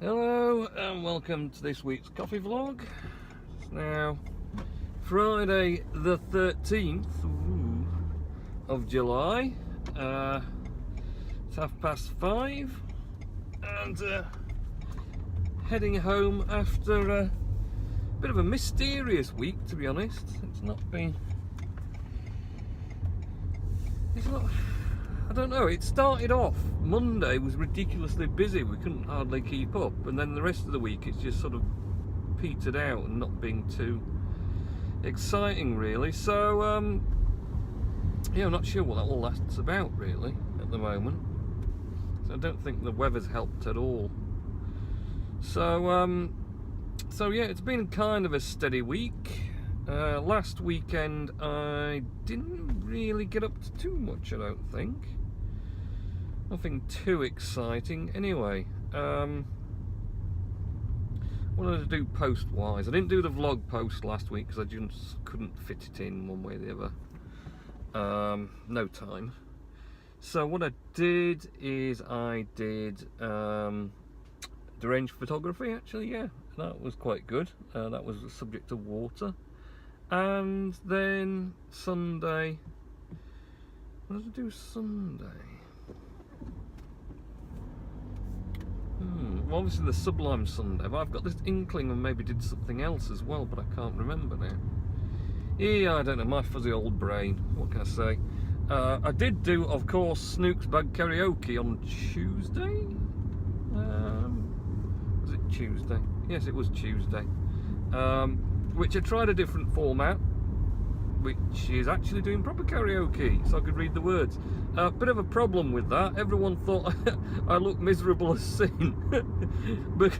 Hello and welcome to this week's coffee vlog. It's now Friday the 13th of July. It's 5:30 and heading home after a bit of a mysterious week, to be honest. I don't know, it started off, Monday was ridiculously busy, we couldn't hardly keep up, and then the rest of the week it's just sort of petered out and not being too exciting really. So yeah, I'm not sure what that all lasts about really at the moment. So I don't think the weather's helped at all. So yeah, it's been kind of a steady week. Last weekend I didn't really get up to too much, I don't think. Nothing too exciting. Anyway, what did I do post-wise? I didn't do the vlog post last week because I just couldn't fit it in one way or the other. No time. So what I did is I did deranged photography, actually, yeah. That was quite good. That was the subject of water. And then Sunday, what did I do Sunday? Well, obviously the Sublime Sunday, but I've got this inkling and maybe did something else as well, but I can't remember now. Yeah, I don't know, my fuzzy old brain, what can I say? I did do, of course, Snook's Bag Karaoke on Tuesday? Was it Tuesday? Yes, it was Tuesday. Which I tried a different format, which is actually doing proper karaoke, so I could read the words. Bit of a problem with that. Everyone thought I looked miserable as sin. But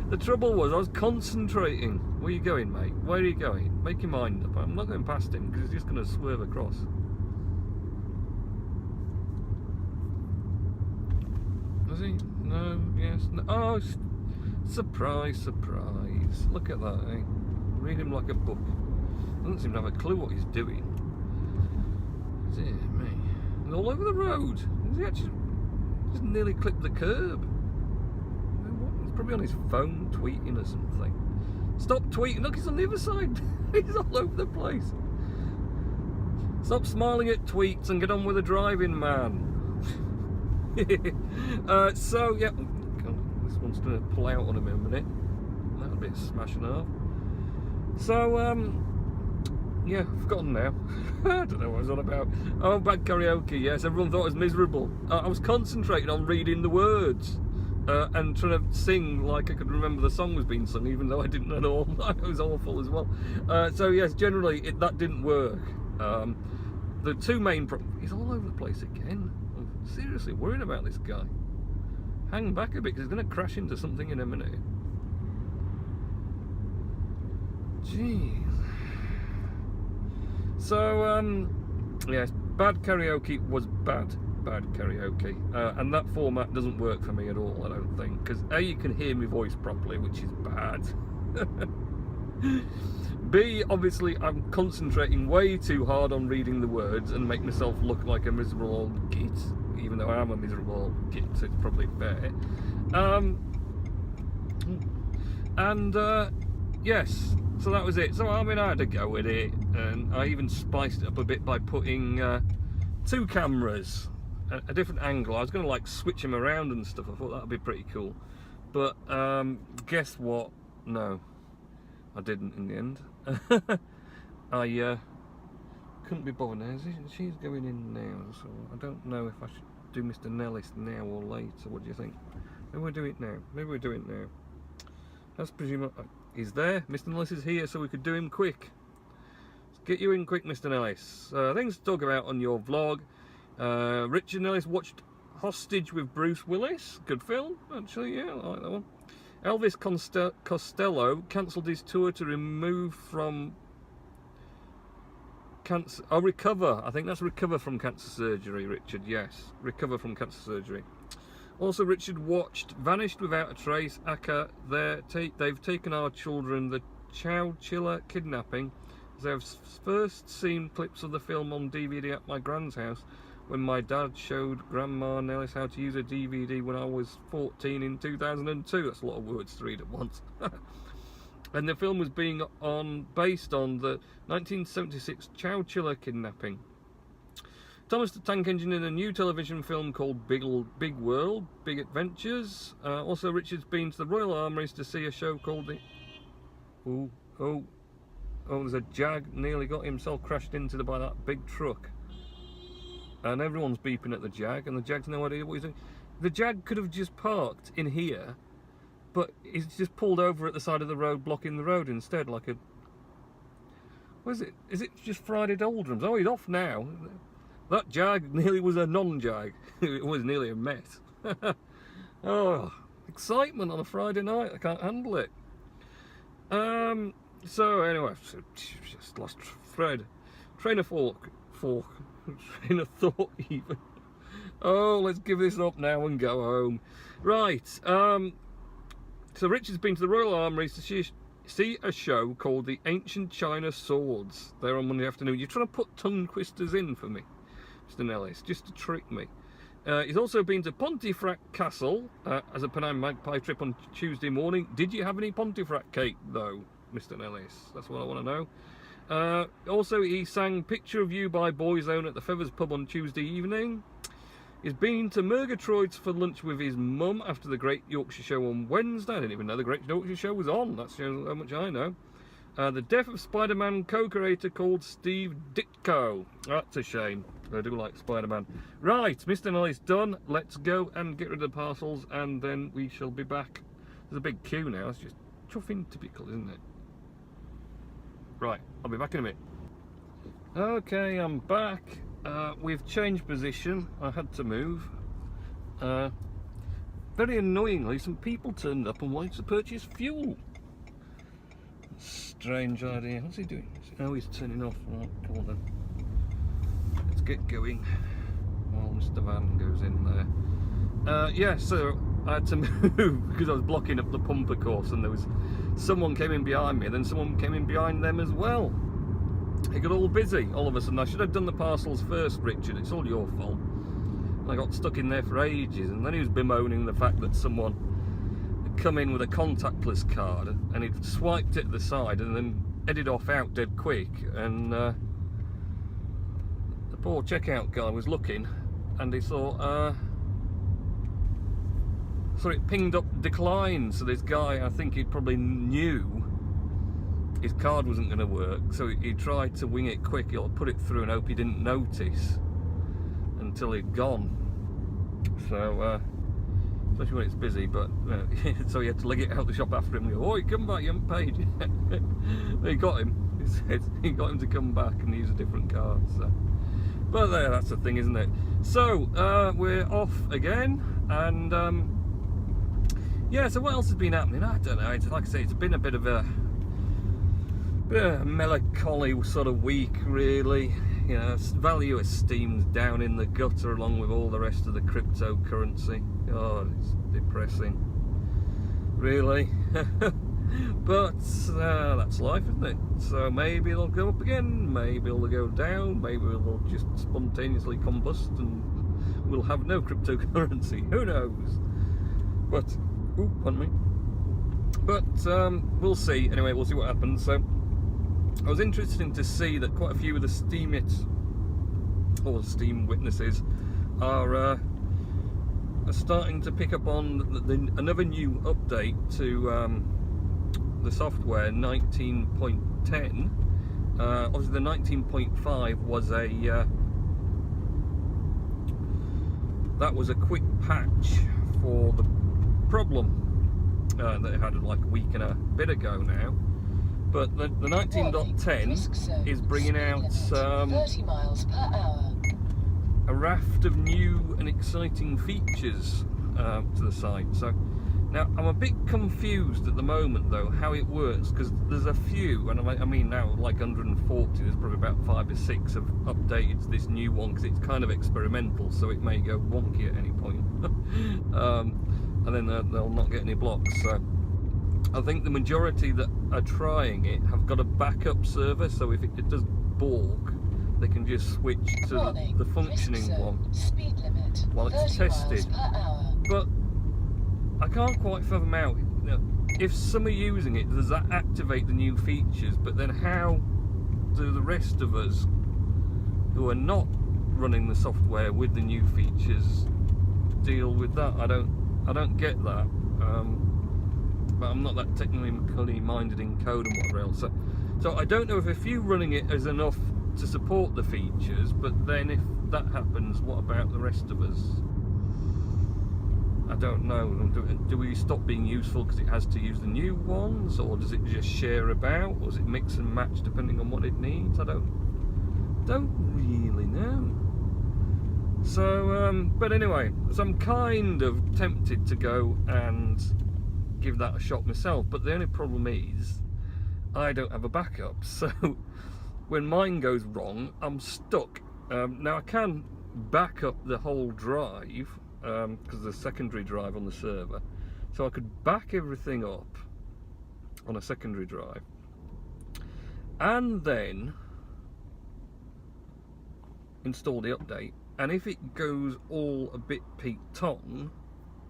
the trouble was I was concentrating. Where are you going, mate? Where are you going? Make your mind up. I'm not going past him because he's just going to swerve across. Was he? No, yes, no. Oh, surprise, surprise. Look at that, eh? Read him like a book. Doesn't seem to have a clue what he's doing. Dear me. He's all over the road. Is he actually just nearly clipped the curb? He's probably on his phone tweeting or something. Stop tweeting. Look, he's on the other side. He's all over the place. Stop smiling at tweets and get on with the driving, man. So, yeah. Oh, God, this one's going to pull out on him in a minute. That'll be a smash and a half. So, yeah, I've forgotten now. I don't know what I was on about. Oh, bad karaoke, yes, everyone thought I was miserable. I was concentrating on reading the words and trying to sing like I could remember the song was being sung, even though I didn't at all. It was awful as well. So, yes, generally, that didn't work. The two main problems... He's all over the place again. I'm seriously worrying about this guy. Hang back a bit, because he's going to crash into something in a minute. Jeez. So, yes, bad karaoke was bad karaoke. And that format doesn't work for me at all, I don't think. Because A, you can hear my voice properly, which is bad. B, obviously, I'm concentrating way too hard on reading the words and make myself look like a miserable old git. Even though I am a miserable old git, so it's probably fair. Yes. So that was it. So I mean, I had to go with it, and I even spiced it up a bit by putting two cameras, a different angle. I was going to like switch them around and stuff. I thought that would be pretty cool, but guess what? No, I didn't in the end. I couldn't be bothered now. She's going in now, so I don't know if I should do Mr. Nellis now or later. What do you think? Maybe we'll do it now. Maybe we'll do it now. Let's presume he's there. Mr. Nellis is here, so we could do him quick. Let's get you in quick, Mr. Nellis. Things to talk about on your vlog. Richard Nellis watched Hostage with Bruce Willis. Good film, actually, yeah, I like that one. Elvis Costello cancelled his tour to remove from cancer. Oh, recover. I think that's recover from cancer surgery, Richard. Yes, recover from cancer surgery. Also, Richard watched Vanished Without a Trace, aka they've taken our children, the Chow Chiller kidnapping, So I've first seen clips of the film on DVD at my grand's house when my dad showed Grandma and Ellis how to use a DVD when I was 14 in 2002. That's a lot of words to read at once. And the film was based on the 1976 Chowchilla kidnapping. Thomas the Tank Engine in a new television film called Big World, Big Adventures. Also, Richard's been to the Royal Armouries to see a show called the... Oh, there's a Jag nearly got himself crashed into by that big truck. And everyone's beeping at the Jag, and the Jag's no idea what he's doing. The Jag could have just parked in here, but he's just pulled over at the side of the road, blocking the road instead, like a... What is it? Is it just Friday doldrums? Oh, he's off now. That Jag nearly was a non-Jag. It was nearly a mess. Oh, excitement on a Friday night. I can't handle it. So anyway, just lost train of thought even. Oh, let's give this up now and go home. Right. So Richard's been to the Royal Armouries to see a show called The Ancient China Swords. They're on Monday afternoon. You're trying to put tongue twisters in for me, Mr. Nellis, just to trick me. He's also been to Pontefract Castle as a Penang Magpie trip on Tuesday morning. Did you have any Pontefract cake, though, Mr. Nellis? That's what I want to know. Also, he sang Picture of You by Boyzone at the Feathers pub on Tuesday evening. He's been to Murgatroyd's for lunch with his mum after the Great Yorkshire Show on Wednesday. I didn't even know the Great Yorkshire Show was on. That shows how much I know. The death of Spider-Man co-creator called Steve Ditko. That's a shame. I do like Spider-Man. Right, Mr. Nelly's done. Let's go and get rid of the parcels, and then we shall be back. There's a big queue now. It's just chuffing typical, isn't it? Right, I'll be back in a minute. Okay, I'm back. We've changed position. I had to move. Very annoyingly, some people turned up and wanted to purchase fuel. Strange idea. What's he doing? Oh, he's turning off. Right, come on then. Let's get going. While Mr. Van goes in there. Yeah, so I had to move because I was blocking up the pump, of course, and there was someone came in behind me, and then someone came in behind them as well. It got all busy all of a sudden. I should have done the parcels first, Richard. It's all your fault. I got stuck in there for ages, and then he was bemoaning the fact that someone had come in with a contactless card and he'd swiped it at the side and then headed off out dead quick, and the poor checkout guy was looking and he thought so it pinged up decline. So this guy, I think he probably knew his card wasn't going to work, so he tried to wing it quick. He'll put it through and hope he didn't notice until he'd gone. So especially when it's busy, but so he had to leg it out the shop after him and go, "Oi, come back, you haven't paid yet." They got him. He got him to come back and use a different card. So, but there, that's the thing, isn't it? So we're off again, and yeah. So what else has been happening? I don't know. It's, like I say, it's been a bit of a melancholy sort of week, really. You know, value esteem's down in the gutter along with all the rest of the cryptocurrency. God, it's depressing, really. But that's life, isn't it? So maybe it'll go up again, maybe it'll go down, maybe it'll just spontaneously combust and we'll have no cryptocurrency. Who knows? But, ooh, pardon me. But we'll see. Anyway, we'll see what happens. So I was interested to see that quite a few of the Steemit or Steam witnesses are starting to pick up on another new update to the software 19.10. Obviously the 19.5 was that was a quick patch for the problem that it had like a week and a bit ago now. But the 19.10 is bringing out 30 miles per hour. A raft of new and exciting features to the site. So now I'm a bit confused at the moment though how it works, because there's a few, and I mean now like 140, there's probably about 5 or 6 have updated to this new one because it's kind of experimental, so it may go wonky at any point. And then they'll not get any blocks. So I think the majority that are trying it have got a backup server, so if it does balk, they can just switch to the functioning one Speed limit, while it's 30 tested. miles per hour. But I can't quite fathom out, if some are using it, does that activate the new features? But then how do the rest of us who are not running the software with the new features deal with that? I don't get that. But I'm not that technically minded in code and whatever else. So I don't know if you running it is enough to support the features, but then if that happens, what about the rest of us? I don't know. Do we stop being useful because it has to use the new ones, or does it just share about, or does it mix and match depending on what it needs? I don't really know. So, but anyway, so I'm kind of tempted to go and give that a shot myself, but the only problem is I don't have a backup, so when mine goes wrong, I'm stuck. Now I can back up the whole drive because there's a secondary drive on the server, so I could back everything up on a secondary drive and then install the update, and if it goes all a bit peaked on,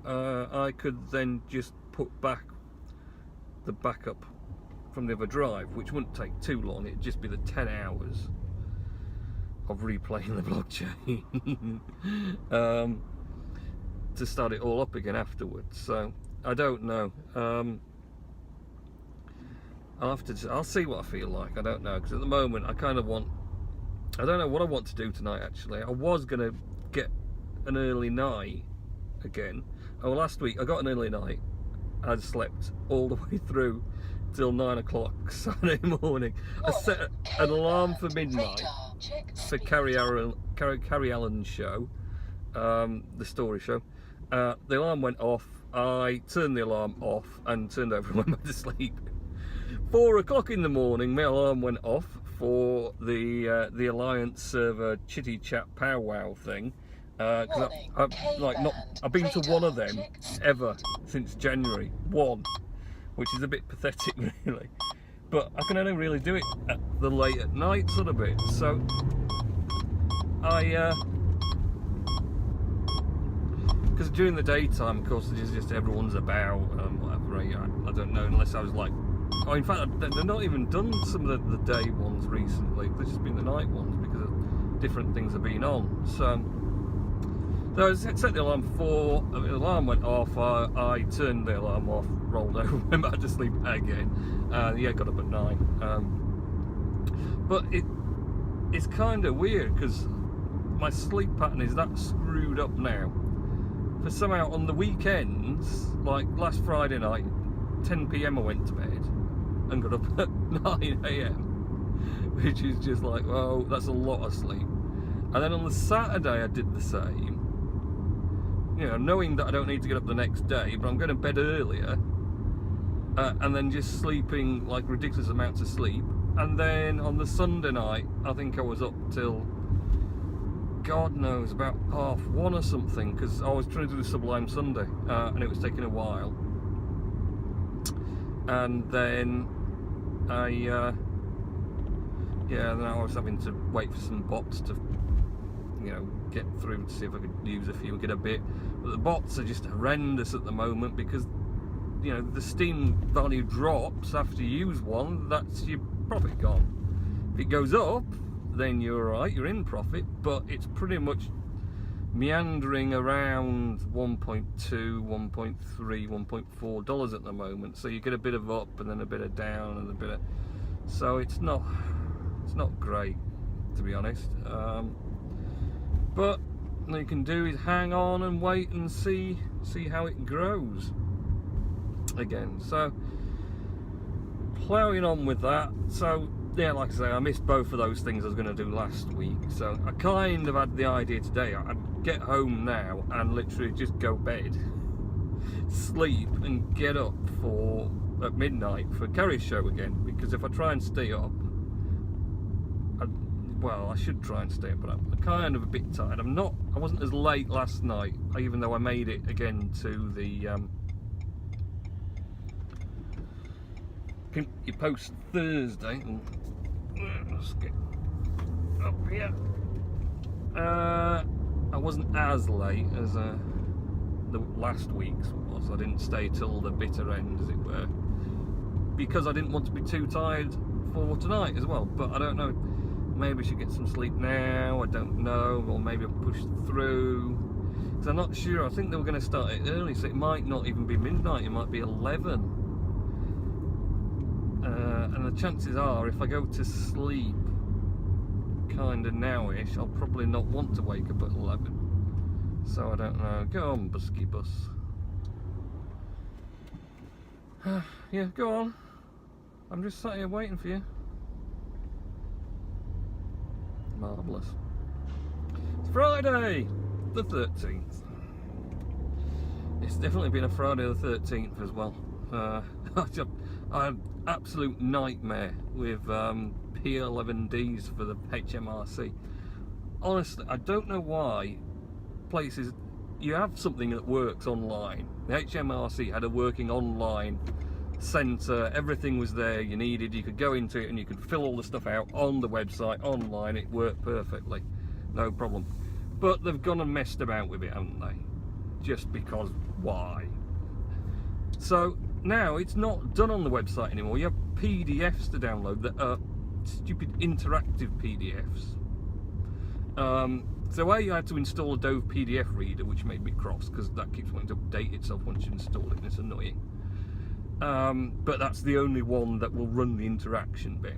I could then just put back the backup from the other drive, which wouldn't take too long. It'd just be the 10 hours of replaying the blockchain to start it all up again afterwards. So I don't know. I'll see what I feel like. I don't know, because at the moment I kind of want, I don't know what I want to do tonight actually. I was gonna get an early night again. Oh, last week I got an early night. I slept all the way through till 9 o'clock Saturday morning. I set an alarm for midnight for Carrie Allen's show, the story show. The alarm went off. I turned the alarm off and turned over and went back to sleep. 4 o'clock in the morning, my alarm went off for the Alliance server chitty chat powwow thing. Because I've been to one of them ever since January, which is a bit pathetic really, but I can only really do it at the late at night sort of bit. So because during the daytime, of course, it's just everyone's about whatever. I don't know, unless I was like, oh, in fact they've not even done some of the day ones recently. They've just been the night ones because of different things have been on. So I set the alarm for 4, the alarm went off, I turned the alarm off, rolled over, went back to sleep again, yeah, got up at 9. But it's kind of weird because my sleep pattern is that screwed up now. For somehow on the weekends, like last Friday night, 10 PM I went to bed and got up at 9 AM, which is just like, well, that's a lot of sleep. And then on the Saturday I did the same. You know, knowing that I don't need to get up the next day, but I'm going to bed earlier, and then just sleeping like ridiculous amounts of sleep. And then on the Sunday night, I think I was up till, God knows, about 1:30 or something, because I was trying to do the Sublime Sunday, and it was taking a while. And then then I was having to wait for some bots to, you know, get through to see if I could use a few and get a bit. But the bots are just horrendous at the moment because, you know, the Steam value drops after you use one, that's your profit gone. If it goes up, then you're alright, you're in profit, but it's pretty much meandering around 1.2, 1.3, 1.4 dollars at the moment. So you get a bit of up and then a bit of down and a bit of, so it's not great, to be honest. But all you can do is hang on and wait and see how it grows again. So ploughing on with that. So yeah, like I say, I missed both of those things I was going to do last week. So I kind of had the idea today, I'd get home now and literally just go bed, sleep and get up at midnight for Carrie's show again, because if I try and stay up, well, I should try and stay up, but I'm kind of a bit tired. I wasn't as late last night, even though I made it again to the your post Thursday. Let's get up here. I wasn't as late as the last week's was. I didn't stay till the bitter end, as it were, because I didn't want to be too tired for tonight as well. But I don't know, maybe I should get some sleep now, I don't know, or maybe I'll push through, because I'm not sure. I think they were going to start it early, so it might not even be midnight, it might be 11. And the chances are, if I go to sleep kind of nowish, I'll probably not want to wake up at 11. So I don't know. Go on, busky bus. Yeah, go on. I'm just sat here waiting for you. Marvellous. It's Friday the 13th. It's definitely been a Friday the 13th as well. I had absolute nightmare with P11Ds for the HMRC. Honestly, I don't know why places, you have something that works online. The HMRC had a working online centre, everything was there you needed, you could go into it and you could fill all the stuff out on the website, online, it worked perfectly, no problem. But they've gone and messed about with it, haven't they? Just because, why? So now it's not done on the website anymore. You have PDFs to download that are stupid interactive PDFs. So I had to install a Dove PDF reader, which made me cross because that keeps wanting to update itself once you install it and it's annoying. But that's the only one that will run the interaction bit.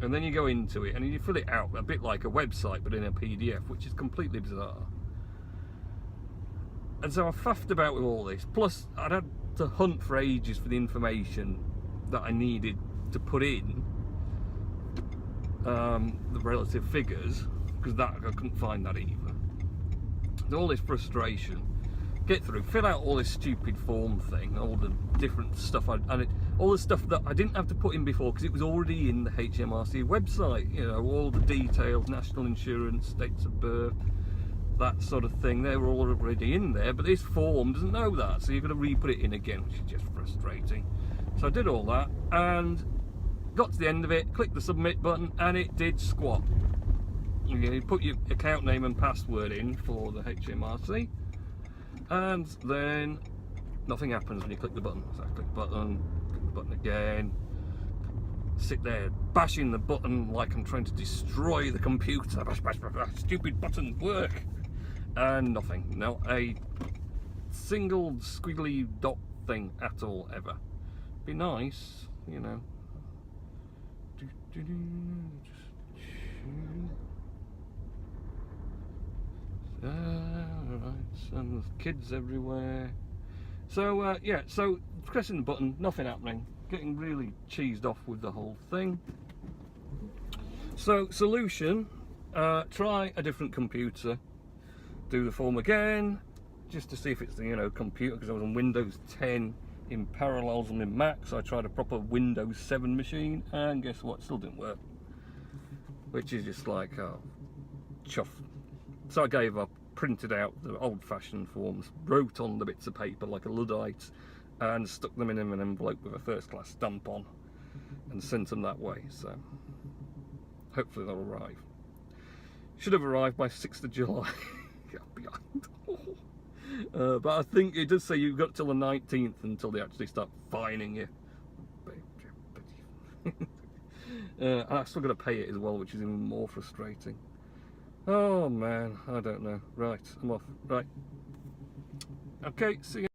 And then you go into it and you fill it out a bit like a website but in a PDF, which is completely bizarre. And so I faffed about with all this, plus I'd had to hunt for ages for the information that I needed to put in the relative figures, because that I couldn't find that either. All this frustration, get through, fill out all this stupid form thing, all the different stuff, all the stuff that I didn't have to put in before because it was already in the HMRC website. You know, all the details, national insurance, dates of birth, that sort of thing, they were all already in there, but this form doesn't know that, so you've got to re-put it in again, which is just frustrating. So I did all that and got to the end of it, clicked the submit button, and it did squat. You put your account name and password in for the HMRC, and then nothing happens when you click the button. So I click the button again, sit there bashing the button like I'm trying to destroy the computer. Bash, bash, bash, bash. Stupid buttons work, and nothing. Not a single squiggly dot thing at all ever. Be nice, you know. Alright, and there's kids everywhere. So yeah, so pressing the button, nothing happening. Getting really cheesed off with the whole thing. So solution, try a different computer. Do the form again, just to see if it's the, you know, computer, because I was on Windows 10 in parallels on my Mac, so I tried a proper Windows 7 machine, and guess what, still didn't work. Which is just like, oh, chuff. So I gave up, printed out the old-fashioned forms, wrote on the bits of paper like a Luddite, and stuck them in an envelope with a first-class stamp on, and sent them that way. So hopefully they'll arrive. Should have arrived by 6th of July. But I think it does say you've got till the 19th until they actually start fining you. I've still got to pay it as well, which is even more frustrating. Oh man, I don't know. Right, I'm off. Right. Okay, see you.